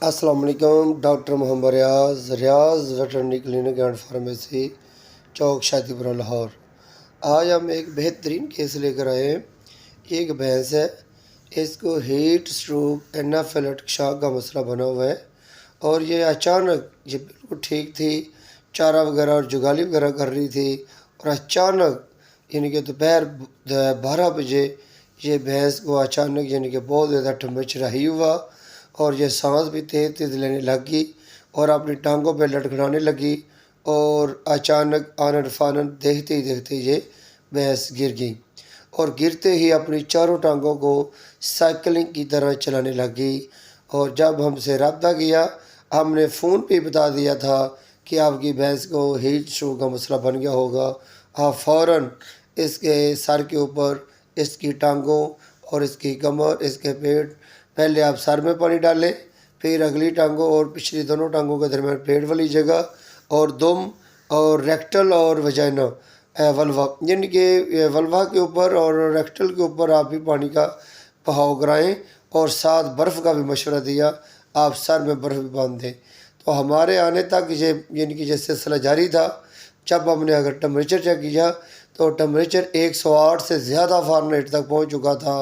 السلام علیکم، doctor Muhammad Riaz veterinary clinic and pharmacy, Chowk شادی پورہ، لاہور۔ آج ہم ایک بہترین کیس لے کر آئے ہیں۔ ایک بھینس ہے، اس کو ہیٹ اسٹروک اینافیلیکٹک کا مسئلہ بنا ہوا ہے، اور یہ اچانک یہ بالکل ٹھیک تھی، چارہ وغیرہ اور جگالی وغیرہ کر رہی تھی، اور اچانک یعنی کہ دوپہر 12 بجے یہ بھینس کو اچانک یعنی کہ بہت زیادہ ٹمپریچر ہائی ہوا، اور یہ سانس بھی تیز تیز لینے لگی اور اپنی ٹانگوں پہ لٹکڑانے لگی، اور اچانک آنن فانن دیکھتے ہی دیکھتے یہ بھینس گر گئی، اور گرتے ہی اپنی چاروں ٹانگوں کو سائیکلنگ کی طرح چلانے لگی۔ اور جب ہم سے رابطہ کیا، ہم نے فون پہ بتا دیا تھا کہ آپ کی بھینس کو ہیٹ اسٹروک کا مسئلہ بن گیا ہوگا۔ آپ فوراً اس کے سر کے اوپر، اس کی ٹانگوں اور اس کی کمر، اس کے پیٹ، پہلے آپ سر میں پانی ڈالیں، پھر اگلی ٹانگوں اور پچھلی دونوں ٹانگوں کے درمیان پیٹ والی جگہ، اور دم اور ریکٹل اور وجائنا ولوا، یعنی کہ ولوا کے اوپر اور ریکٹل کے اوپر آپ بھی پانی کا بہاؤ کرائیں، اور ساتھ برف کا بھی مشورہ دیا، آپ سر میں برف بھی باندھ دیں۔ تو ہمارے آنے تک یہ یعنی کہ یہ سلسلہ جاری تھا۔ جب ہم نے اگر ٹمپریچر چیک کیا تو ٹمپریچر 108 سے زیادہ فارنہائٹ تک پہنچ چکا تھا۔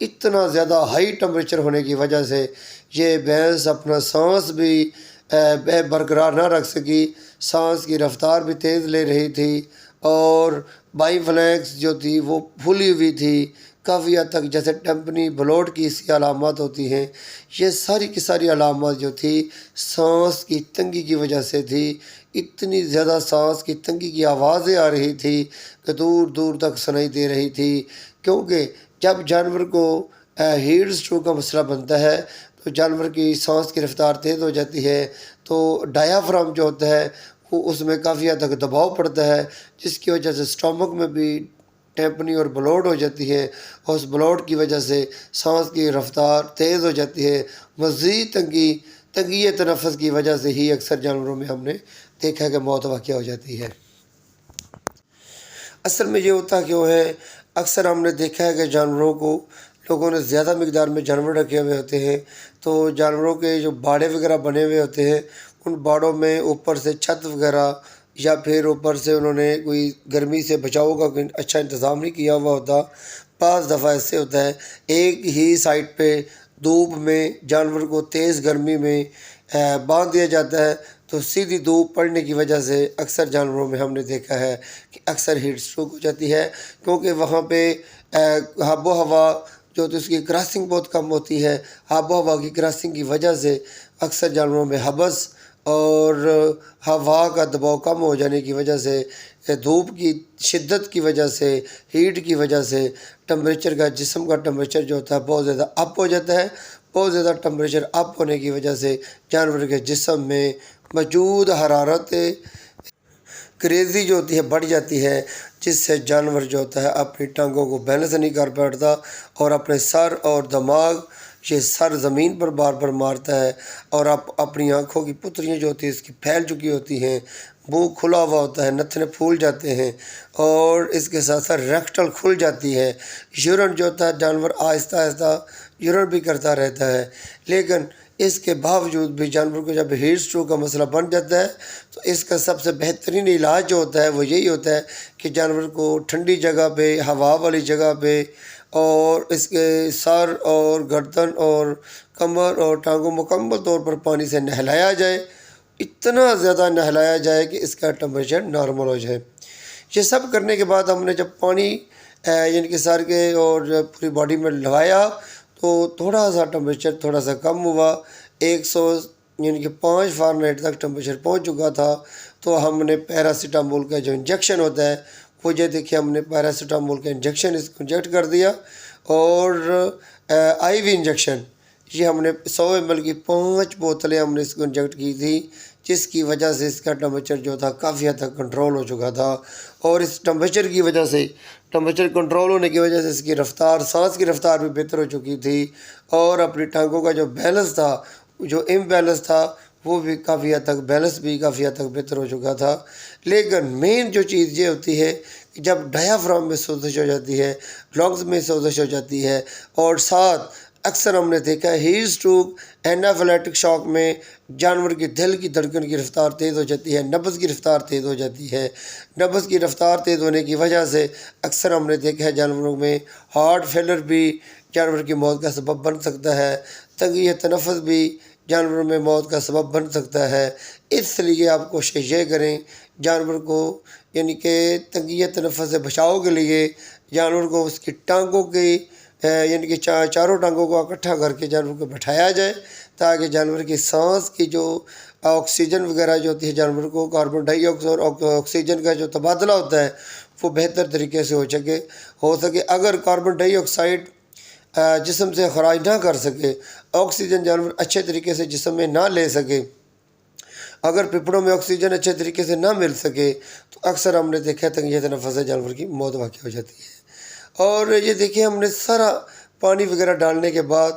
اتنا زیادہ ہائی ٹمپریچر ہونے کی وجہ سے یہ بھینس اپنا سانس بھی برقرار نہ رکھ سکی، سانس کی رفتار بھی تیز لے رہی تھی، اور بائی فلیکس جو تھی وہ پھولی ہوئی تھی کافی حد تک، جیسے ٹمپنی بلوٹ کی سی علامات ہوتی ہیں۔ یہ ساری کی ساری علامات جو تھی سانس کی تنگی کی وجہ سے تھی۔ اتنی زیادہ سانس کی تنگی کی آوازیں آ رہی تھی کہ دور دور تک سنائی دے رہی تھی، کیونکہ جب جانور کو ہیٹ اسٹروک کا مسئلہ بنتا ہے تو جانور کی سانس کی رفتار تیز ہو جاتی ہے، تو ڈایافرام جو ہوتا ہے وہ اس میں کافی حد تک دباؤ پڑتا ہے، جس کی وجہ سے اسٹامک میں بھی ٹیمپنی اور بلوڈ ہو جاتی ہے، اور اس بلوڈ کی وجہ سے سانس کی رفتار تیز ہو جاتی ہے۔ مزید تنگی تنفس کی وجہ سے ہی اکثر جانوروں میں ہم نے دیکھا کہ موت واقع ہو جاتی ہے۔ اصل میں یہ ہوتا کیوں ہے؟ اکثر ہم نے دیکھا ہے کہ جانوروں کو لوگوں نے زیادہ مقدار میں جانور رکھے ہوئے ہوتے ہیں، تو جانوروں کے جو باڑے وغیرہ بنے ہوئے ہوتے ہیں، ان باڑوں میں اوپر سے چھت وغیرہ یا پھر اوپر سے انہوں نے کوئی گرمی سے بچاؤ کا کوئی اچھا انتظام نہیں کیا ہوا ہوتا۔ بعض دفعہ ایسے ہوتا ہے ایک ہی سائٹ پہ دھوپ میں جانور کو تیز گرمی میں باندھ دیا جاتا ہے، تو سیدھی دھوپ پڑنے کی وجہ سے اکثر جانوروں میں ہم نے دیکھا ہے کہ اکثر ہیٹ اسٹروک ہو جاتی ہے، کیونکہ وہاں پہ آب و ہوا جو تو اس کی کراسنگ بہت کم ہوتی ہے۔ آب و ہوا کی کراسنگ کی وجہ سے اکثر جانوروں میں حبس اور ہوا کا دباؤ کم ہو جانے کی وجہ سے، دھوپ کی شدت کی وجہ سے، ہیٹ کی وجہ سے ٹمپریچر کا، جسم کا ٹمپریچر جو ہوتا ہے بہت زیادہ اپ ہو جاتا ہے۔ بہت زیادہ ٹمپریچر اپ ہونے کی وجہ سے جانور کے جسم میں موجود حرارت کریزی جو ہوتی ہے بڑھ جاتی ہے، جس سے جانور جو ہوتا ہے اپنی ٹانگوں کو بیلنس نہیں کر پاتا، اور اپنے سر اور دماغ، یہ سر زمین پر بار بار مارتا ہے، اور اپنی آنکھوں کی پتریاں جو ہوتی ہیں اس کی پھیل چکی ہوتی ہیں، منہ کھلا ہوا ہوتا ہے، نتنے پھول جاتے ہیں، اور اس کے ساتھ ساتھ ریکٹل کھل جاتی ہے۔ یورن جو ہوتا ہے جانور آہستہ آہستہ یورن بھی کرتا رہتا ہے، لیکن اس کے باوجود بھی جانور کو جب ہیٹ اسٹروک کا مسئلہ بن جاتا ہے تو اس کا سب سے بہترین علاج جو ہوتا ہے وہ یہی ہوتا ہے کہ جانور کو ٹھنڈی جگہ پہ، ہوا والی جگہ پہ، اور اس کے سر اور گردن اور کمر اور ٹانگوں مکمل طور پر پانی سے نہلایا جائے، اتنا زیادہ نہلایا جائے کہ اس کا ٹمپریچر نارمل ہو جائے۔ یہ سب کرنے کے بعد ہم نے جب پانی یعنی کہ سر کے اور پوری باڈی میں لگایا تو تھوڑا سا ٹمپریچر تھوڑا سا کم ہوا، 100 یعنی کہ 5 فارنہائٹ تک ٹمپریچر پہنچ چکا تھا۔ تو ہم نے پیراسیٹامول کا جو انجیکشن ہوتا ہے وہ یہ دیکھیں، ہم نے پیراسیٹامول کا انجیکشن اس کو انجیکٹ کر دیا، اور آئی وی انجیکشن یہ ہم نے 100 ml کی 5 بوتلیں ہم نے اس کو انجیکٹ کی تھی، جس کی وجہ سے اس کا ٹمپریچر جو تھا کافی حد تک کنٹرول ہو چکا تھا، اور اس ٹمپریچر کی وجہ سے، ٹمپریچر کنٹرول ہونے کی وجہ سے اس کی رفتار، سانس کی رفتار بھی بہتر ہو چکی تھی، اور اپنی ٹانگوں کا جو بیلنس تھا، جو امبیلنس تھا، وہ بھی کافی حد تک، بیلنس بھی کافی حد تک بہتر ہو چکا تھا۔ لیکن مین جو چیز یہ ہوتی ہے کہ جب ڈایافرام میں سوزش ہو جاتی ہے، لنگز میں سوزش ہو جاتی ہے، اور ساتھ اکثر ہم نے دیکھا ہے ہیٹ اسٹروک اینافیلیکٹک شاک میں جانور کے دل کی دھڑکن کی رفتار تیز ہو جاتی ہے، نبض کی رفتار تیز ہو جاتی ہے۔ نبض کی رفتار تیز ہونے کی وجہ سے اکثر ہم نے دیکھا ہے جانوروں میں ہارٹ فیلر بھی جانور کی موت کا سبب بن سکتا ہے، تنگی تنفس بھی جانوروں میں موت کا سبب بن سکتا ہے۔ اس لیے آپ کوشش یہ کریں جانور کو یعنی کہ تنگی تنفس سے بچاؤ کے لیے جانور کو اس کی ٹانگوں کی یعنی کہ چاروں ٹانگوں کو اکٹھا کر کے جانور کو بٹھایا جائے تاکہ جانور کی سانس کی جو آکسیجن وغیرہ جو ہوتی ہے جانور کو کاربن ڈائی آکسائڈ اور آکسیجن کا جو تبادلہ ہوتا ہے وہ بہتر طریقے سے ہو سکے۔ اگر کاربن ڈائی آکسائڈ جسم سے خراج نہ کر سکے، آکسیجن جانور اچھے طریقے سے جسم میں نہ لے سکے، اگر پھپھڑوں میں آکسیجن اچھے طریقے سے نہ مل سکے تو اکثر ہم نے دیکھا ہے تنگی تنفس سے جانور کی موت واقع ہو جاتی ہے۔ اور یہ دیکھیں ہم نے سارا پانی وغیرہ ڈالنے کے بعد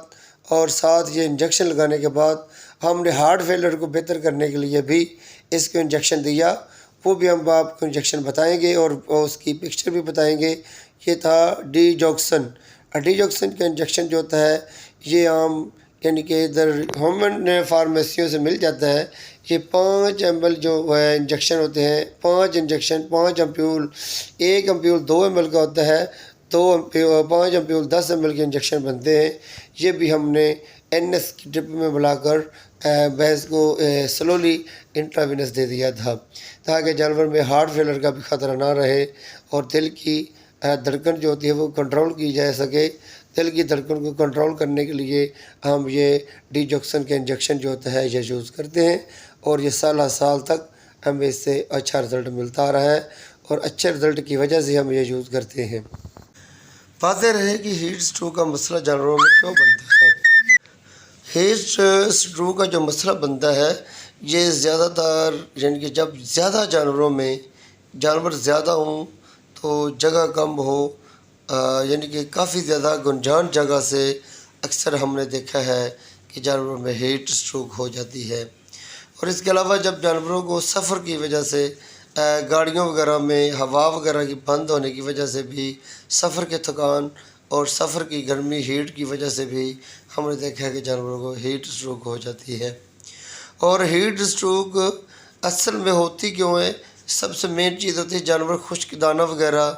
اور ساتھ یہ انجیکشن لگانے کے بعد ہم نے ہارٹ فیلر کو بہتر کرنے کے لیے بھی اس کو انجیکشن دیا، وہ بھی ہم آپ کو انجیکشن بتائیں گے اور اس کی پکچر بھی بتائیں گے۔ یہ تھا ڈی جوکسن کا انجیکشن جو ہوتا ہے یہ عام یعنی کہ ادھر ہیومن فارمیسیوں سے مل جاتا ہے۔ یہ 5 ml جو انجیکشن ہوتے ہیں، 5 انجیکشن 5 امپیول، 1 امپیول 2 ml کا ہوتا ہے، 5 امپیول 10 ml کے انجیکشن بنتے ہیں۔ یہ بھی ہم نے NS کی ڈرپ میں ملا کر بھینس کو سلولی انٹراوینس دے دیا تھا تاکہ جانور میں ہارٹ فیلر کا بھی خطرہ نہ رہے اور دل کی دھڑکن جو ہوتی ہے وہ کنٹرول کی جا سکے۔ دل کی دھڑکن کو کنٹرول کرنے کے لیے ہم یہ ڈی جوکسن کے انجیکشن جو ہوتا ہے یہ یوز کرتے ہیں اور یہ سال تک ہمیں اس سے اچھا رزلٹ ملتا آ رہا ہے اور اچھے رزلٹ کی وجہ سے ہم یہ یوز کرتے ہیں۔ واضح رہے کہ ہیٹ اسٹروک کا مسئلہ جانوروں میں کیوں بنتا ہے۔ ہیٹ اسٹروک کا جو مسئلہ بنتا ہے یہ زیادہ تر یعنی کہ جب زیادہ جانوروں میں جانور زیادہ ہوں تو جگہ کم ہو یعنی کہ کافی زیادہ گنجان جگہ سے اکثر ہم نے دیکھا ہے کہ جانوروں میں ہیٹ اسٹروک ہو جاتی ہے۔ اور اس کے علاوہ جب جانوروں کو سفر کی وجہ سے گاڑیوں وغیرہ میں ہوا وغیرہ کی بند ہونے کی وجہ سے بھی سفر کے تھکان اور سفر کی گرمی ہیٹ کی وجہ سے بھی ہم نے دیکھا ہے کہ جانوروں کو ہیٹ اسٹروک ہو جاتی ہے۔ اور ہیٹ اسٹروک اصل میں ہوتی کیوں ہے؟ سب سے مین چیز ہوتی ہے جانور خشک دانہ وغیرہ،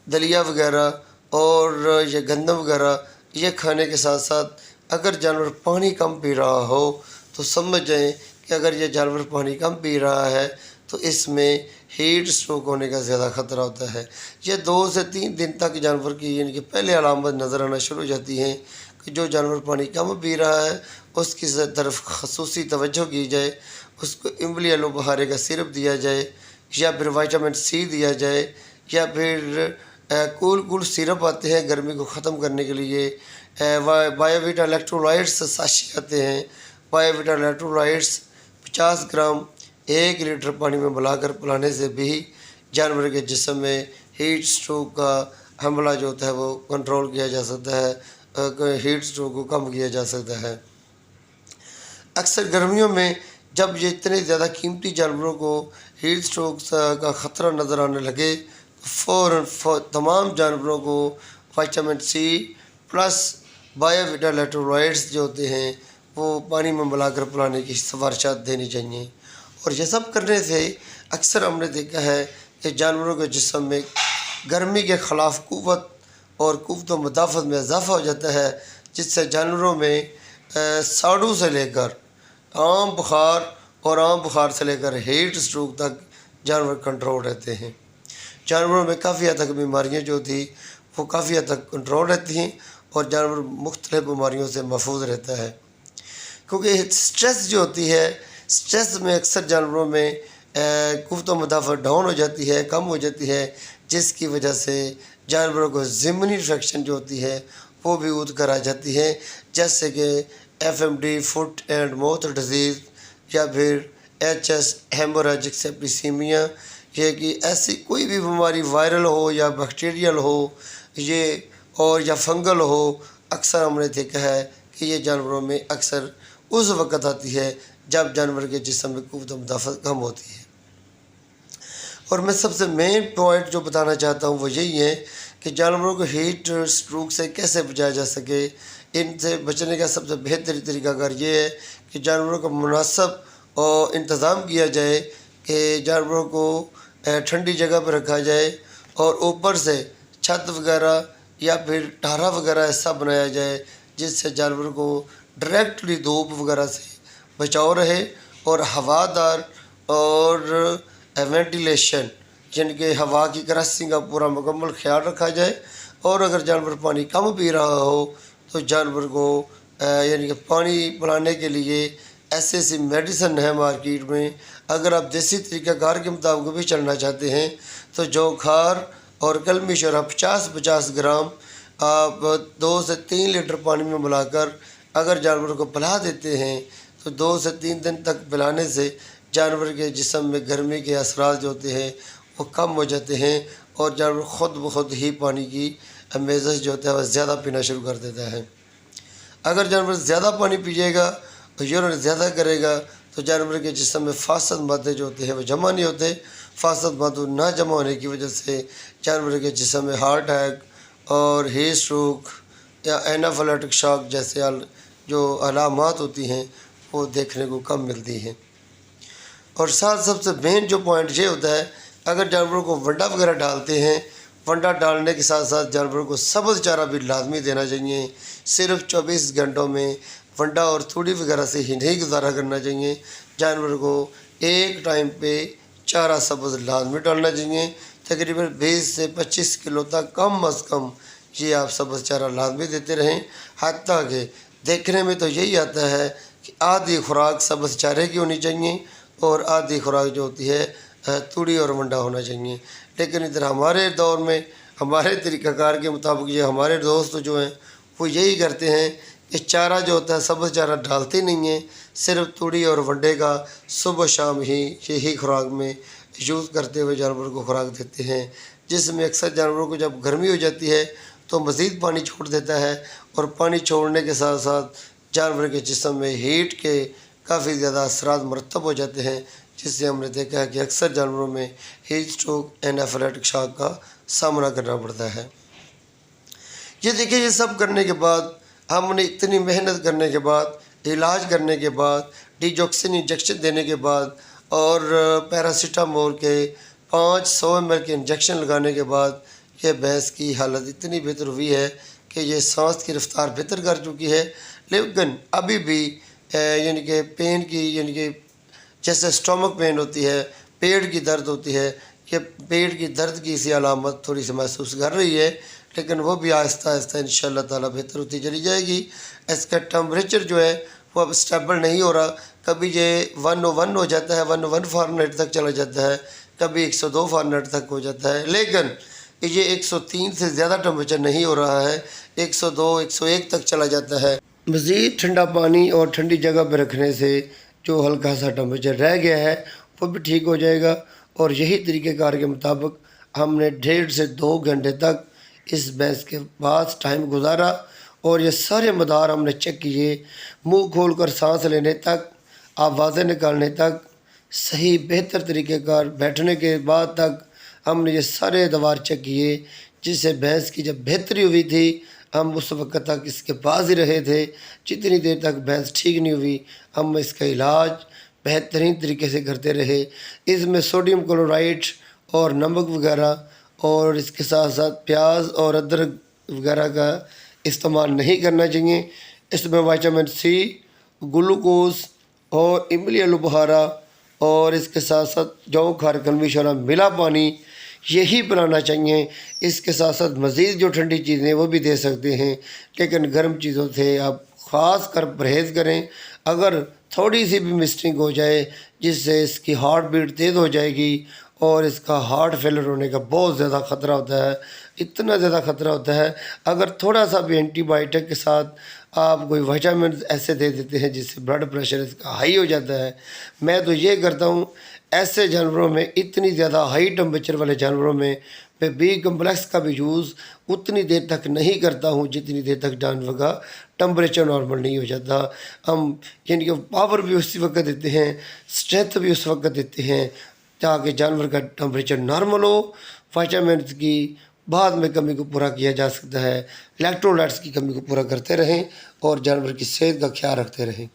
دلیا وغیرہ اور یہ گندم وغیرہ یہ کھانے کے ساتھ ساتھ اگر جانور پانی کم پی رہا ہو تو سمجھ جائیں کہ اگر یہ جانور پانی کم پی رہا ہے تو اس میں ہیٹ اسٹروک ہونے کا زیادہ خطرہ ہوتا ہے۔ یہ 2 سے 3 دن تک جانور کی یعنی کہ پہلے علامت نظر آنا شروع ہو جاتی ہیں کہ جو جانور پانی کم پی رہا ہے اس کی طرف خصوصی توجہ کی جائے، اس کو املی ایلو بہارے کا سرپ دیا جائے یا پھر وٹامن سی دیا جائے یا پھر کول سیرپ آتے ہیں گرمی کو ختم کرنے کے لیے، بایوویٹا الیکٹرولائٹس ساشے آتے ہیں، بایوویٹا الیکٹرولائٹس 50 گرام 1 لیٹر پانی میں ملا کر پلانے سے بھی جانور کے جسم میں ہیٹ اسٹروک کا حملہ جو ہوتا ہے وہ کنٹرول کیا جا سکتا ہے، ہیٹ اسٹروک کو کم کیا جا سکتا ہے۔ اکثر گرمیوں میں جب یہ اتنے زیادہ قیمتی جانوروں کو ہیٹ اسٹروک کا خطرہ نظر آنے لگے فوراً تمام جانوروں کو وٹامن سی پلس بایوویٹا الیکٹرولائٹس جو ہوتے ہیں وہ پانی میں ملا کر پلانے کی سفارشات دینی چاہیے۔ اور یہ سب کرنے سے اکثر ہم نے دیکھا ہے کہ جانوروں کے جسم میں گرمی کے خلاف قوت اور قوت و مدافعت میں اضافہ ہو جاتا ہے، جس سے جانوروں میں ساڑو سے لے کر عام بخار سے لے کر ہیٹ اسٹروک تک جانور کنٹرول رہتے ہیں۔ جانوروں میں کافی حد تک بیماریاں جو تھی وہ کافی حد تک کنٹرول رہتی ہیں اور جانور مختلف بیماریوں سے محفوظ رہتا ہے، کیونکہ سٹریس جو ہوتی ہے سٹریس میں اکثر جانوروں میں قوت و مدافعت ڈاؤن ہو جاتی ہے، کم ہو جاتی ہے، جس کی وجہ سے جانوروں کو ضمنی انفیکشن جو ہوتی ہے وہ بھی عود کر آ جاتی ہے، جیسے کہ FMD foot and mouth disease یا پھر HS ہیموریجک سیپٹیسیمیا، یہ کہ ایسی کوئی بھی بیماری وائرل ہو یا بیکٹیریل ہو یہ اور یا فنگل ہو، اکثر ہم نے دیکھا ہے کہ یہ جانوروں میں اکثر اس وقت آتی ہے جب جانور کے جسم میں قوت و مدافعت کم ہوتی ہے۔ اور میں سب سے مین پوائنٹ جو بتانا چاہتا ہوں وہ یہی ہے کہ جانوروں کو ہیٹ اسٹروک سے کیسے بچایا جا سکے۔ ان سے بچنے کا سب سے بہترین طریقہ کار یہ ہے کہ جانوروں کا مناسب اور انتظام کیا جائے کہ جانوروں کو ٹھنڈی جگہ پر رکھا جائے اور اوپر سے چھت وغیرہ یا پھر ٹھارا وغیرہ ایسا بنایا جائے جس سے جانور کو ڈائریکٹلی دھوپ وغیرہ سے بچاؤ رہے اور ہوادار اور وینٹیلیشن یعنی کہ ہوا کی کراسنگ کا پورا مکمل خیال رکھا جائے۔ اور اگر جانور پانی کم پی رہا ہو تو جانور کو یعنی کہ پانی پلانے کے لیے ایسی میڈیسن ہے مارکیٹ میں۔ اگر آپ دیسی طریقہ کار کے مطابق بھی چلنا چاہتے ہیں تو جو کھار اور کلمی شورا 50 گرام آپ 2 سے 3 لیٹر پانی میں ملا کر اگر جانور کو پلا دیتے ہیں تو 2 سے 3 دن تک پلانے سے جانور کے جسم میں گرمی کے اثرات جو ہوتے ہیں وہ کم ہو جاتے ہیں اور جانور خود بخود ہی پانی کی میزج جو ہوتا ہے وہ زیادہ پینا شروع کر دیتا ہے۔ اگر جانور زیادہ پانی پیے گا تو یورین زیادہ کرے گا تو جانور کے جسم میں فاسد مادے جو ہوتے ہیں وہ جمع نہیں ہوتے۔ فاسد مادوں نہ جمع ہونے کی وجہ سے جانور کے جسم میں ہارٹ اٹیک اور ہیٹ اسٹروک یا اینافیلیکٹک شاک جیسے جو علامات ہوتی ہیں وہ دیکھنے کو کم ملتی ہیں۔ اور ساتھ سب سے مین جو پوائنٹ یہ ہوتا ہے اگر جانوروں کو ونڈا وغیرہ ڈالتے ہیں، ونڈا ڈالنے کے ساتھ ساتھ جانوروں کو سبز چارہ بھی لازمی دینا چاہیے۔ صرف 24 گھنٹوں میں ونڈا اور تھوڑی وغیرہ سے ہی نہیں گزارا کرنا چاہیے۔ جانور کو ایک ٹائم پہ چارہ سبز لازمی ڈالنا چاہیے۔ تقریباً 20 سے 25 کلو تک کم از کم یہ آپ سبز چارہ لازمی دیتے رہیں، حتیٰ کہ دیکھنے میں تو یہی آتا ہے کہ آدھی خوراک سبز چارے کی ہونی چاہیے اور آدھی خوراک جو ہوتی ہے توڑی اور ونڈا ہونا چاہیے۔ لیکن ادھر ہمارے دور میں ہمارے طریقہ کار کے مطابق یہ ہمارے دوست جو ہیں وہ یہی کرتے ہیں کہ چارہ جو ہوتا ہے سبز چارہ ڈالتے نہیں ہیں، صرف توڑی اور ونڈے کا صبح شام ہی یہی خوراک میں یوز کرتے ہوئے جانور کو خوراک دیتے ہیں، جس میں اکثر جانوروں کو جب گرمی ہو جاتی ہے تو مزید پانی چھوڑ دیتا ہے اور پانی چھوڑنے کے ساتھ ساتھ جانور کے جسم میں ہیٹ کے کافی زیادہ اثرات مرتب ہو جاتے ہیں، جس سے ہم نے دیکھا ہے کہ اکثر جانوروں میں ہیٹ اسٹروک اینافیلیکٹک شاک کا سامنا کرنا پڑتا ہے۔ یہ دیکھیں یہ سب کرنے کے بعد ہم نے اتنی محنت کرنے کے بعد علاج کرنے کے بعد ڈیجوکسن انجیکشن دینے کے بعد اور پیراسیٹامول کے 500 ml کے انجیکشن لگانے کے بعد یہ بھینس کی حالت اتنی بہتر ہوئی ہے کہ یہ سانس کی رفتار بہتر کر چکی ہے، لیکن ابھی بھی یعنی کہ پین کی یعنی کہ جیسے اسٹومک پین ہوتی ہے، پیٹ کی درد ہوتی ہے، یہ پیٹ کی درد کی سی علامت تھوڑی سی محسوس کر رہی ہے، لیکن وہ بھی آہستہ آہستہ انشاءاللہ تعالیٰ بہتر ہوتی چلی جائے گی۔ اس کا ٹمپریچر جو ہے وہ اب اسٹیبل نہیں ہو رہا، کبھی یہ 101 ہو جاتا ہے، 101 فارنہائٹ تک چلا جاتا ہے، کبھی 102 فارنہائٹ تک ہو جاتا ہے، لیکن یہ 103 سے زیادہ ٹمپریچر نہیں ہو رہا ہے، 102 101 تک چلا جاتا ہے۔ مزید ٹھنڈا پانی اور ٹھنڈی جگہ پہ رکھنے سے جو ہلکا سا ٹمپریچر رہ گیا ہے وہ بھی ٹھیک ہو جائے گا، اور یہی طریقہ کار کے مطابق ہم نے 1.5 سے 2 گھنٹے تک اس بھینس کے پاس ٹائم گزارا اور یہ سارے مدار ہم نے چیک کیے، منہ کھول کر سانس لینے تک، آوازیں نکالنے تک، صحیح بہتر طریقہ کار بیٹھنے کے بعد تک ہم نے یہ سارے ادوار چیک کیے، جس سے بھینس کی جب بہتری ہوئی تھی ہم اس وقت تک اس کے پاس ہی رہے تھے، جتنی دیر تک بھینس ٹھیک نہیں ہوئی ہم اس کا علاج بہترین طریقے سے کرتے رہے۔ اس میں سوڈیم کلورائڈ اور نمک وغیرہ اور اس کے ساتھ ساتھ پیاز اور ادرک وغیرہ کا استعمال نہیں کرنا چاہیے۔ اس میں وٹامن سی، گلوکوز اور املی آلو بخارا اور اس کے ساتھ ساتھ جو کھار کلمی شورا ملا پانی یہی پلانا چاہیے۔ اس کے ساتھ ساتھ مزید جو ٹھنڈی چیزیں وہ بھی دے سکتے ہیں، لیکن گرم چیزوں سے آپ خاص کر پرہیز کریں۔ اگر تھوڑی سی بھی مسٹنگ ہو جائے جس سے اس کی ہارٹ بیٹ تیز ہو جائے گی اور اس کا ہارٹ فیلر ہونے کا بہت زیادہ خطرہ ہوتا ہے، اتنا زیادہ خطرہ ہوتا ہے۔ اگر تھوڑا سا بھی اینٹی بائیوٹک کے ساتھ آپ کوئی وٹامنز ایسے دے دیتے ہیں جس سے بلڈ پریشر اس کا ہائی ہو جاتا ہے، میں تو یہ کرتا ہوں ایسے جانوروں میں، اتنی زیادہ ہائی ٹمپریچر والے جانوروں میں بی کمپلیکس کا بھی یوز اتنی دیر تک نہیں کرتا ہوں جتنی دیر تک جانور کا ٹمپریچر نارمل نہیں ہو جاتا۔ ہم یعنی کہ پاور بھی اسی وقت دیتے ہیں، اسٹرینتھ بھی اس وقت دیتے ہیں تاکہ جانور کا ٹمپریچر نارمل ہو، وٹامنز کی بعد میں کمی کو پورا کیا جا سکتا ہے۔ الیکٹرولائٹس کی کمی کو پورا کرتے رہیں اور جانور کی صحت کا خیال رکھتے رہیں۔